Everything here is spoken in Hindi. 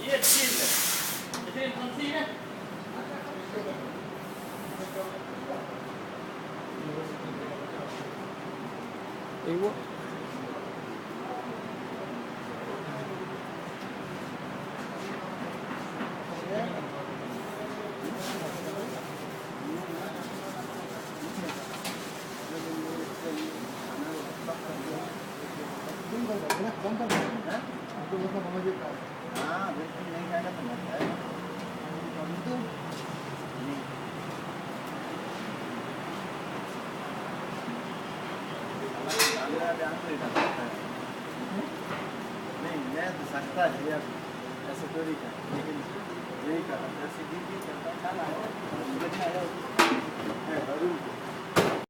ये चीज है इतनी फंसी है वो नहीं मैं तो सकता है यार ऐसे थोड़ी कर लेकिन यही कर ऐसे भी करता